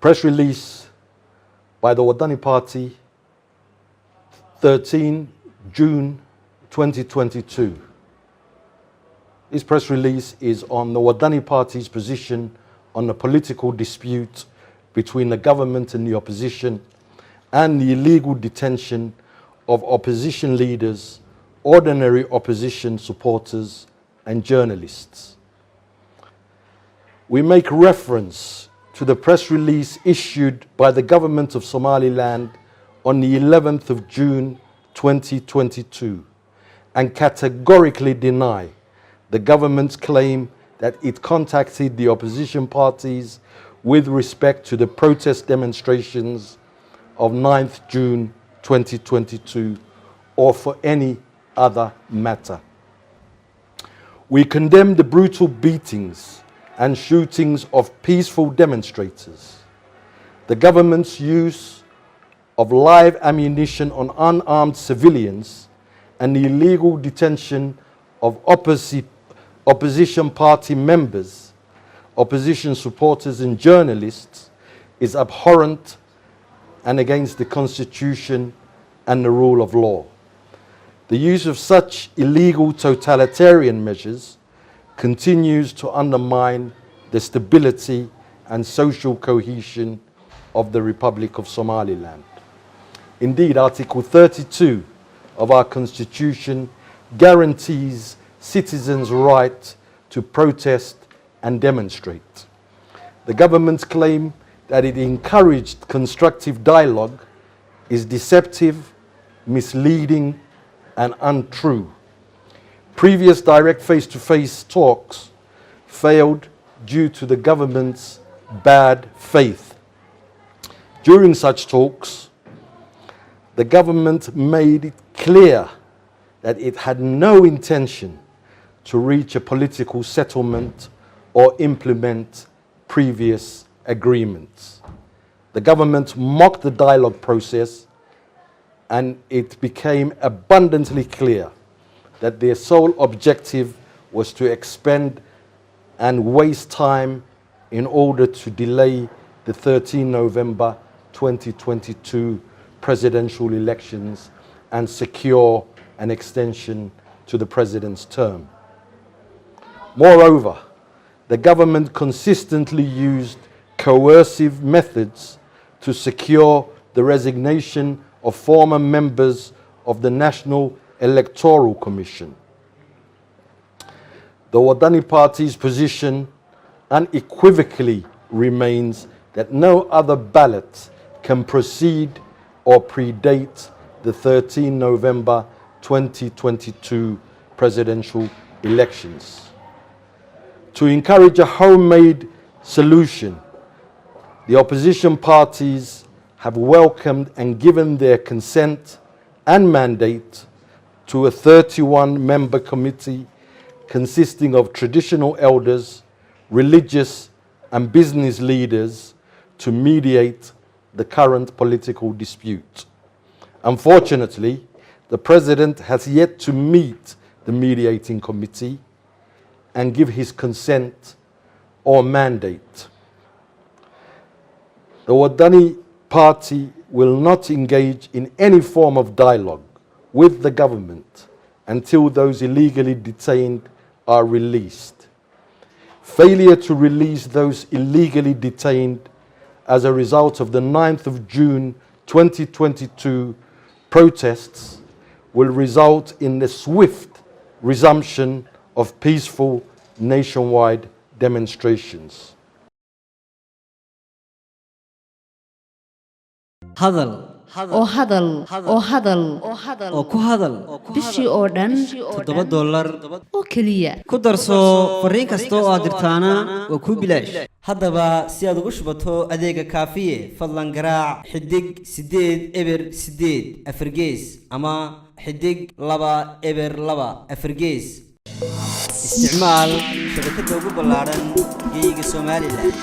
Press release by the Wadani Party, 13 June 2022. This press release is on the Wadani Party's position on the political dispute between the government and the opposition and the illegal detention of opposition leaders, ordinary opposition supporters and journalists. We make reference to the press release issued by the government of Somaliland on the 11th of June 2022 and categorically deny the government's claim that it contacted the opposition parties with respect to the protest demonstrations of 9th June 2022 or for any other matter. We condemn the brutal beatings and shootings of peaceful demonstrators, the government's use of live ammunition on unarmed civilians, and the illegal detention of opposition party members, opposition supporters and journalists is abhorrent and against the Constitution and the rule of law. The use of such illegal totalitarian measures continues to undermine the stability and social cohesion of the Republic of Somaliland. Indeed, Article 32 of our Constitution guarantees citizens' right to protest and demonstrate. The government's claim that it encouraged constructive dialogue is deceptive, misleading, and untrue. Previous direct face-to-face talks failed due to the government's bad faith. During such talks, the government made it clear that it had no intention to reach a political settlement or implement previous agreements. The government mocked the dialogue process, and it became abundantly clear that their sole objective was to expend and waste time in order to delay the 13 November 2022 presidential elections and secure an extension to the president's term. Moreover, the government consistently used coercive methods to secure the resignation of former members of the National Electoral Commission. The Wadani Party's position unequivocally remains that no other ballot can proceed or predate the 13 November 2022 presidential elections. To encourage a homemade solution, the opposition parties have welcomed and given their consent and mandate to a 31-member committee consisting of traditional elders, religious and business leaders to mediate the current political dispute. Unfortunately, the President has yet to meet the mediating committee and give his consent or mandate. The Wadani Party will not engage in any form of dialogue with the government until those illegally detained are released. Failure to release those illegally detained as a result of the 9th of June 2022 protests will result in the swift resumption of peaceful nationwide demonstrations. hadal oo ku hadal bishii oo dhan $7 oo kaliya ku darso fariin kasta oo aad dirtaana waa ku bilaash haddaba si aad ugu shubato adeega kaafiye fadlan garaac xidig 8 eber 8 afargees ama xidig 2 eber 2 afargees isticmaal shabakada ugu ballaaran geeyiga Soomaaliland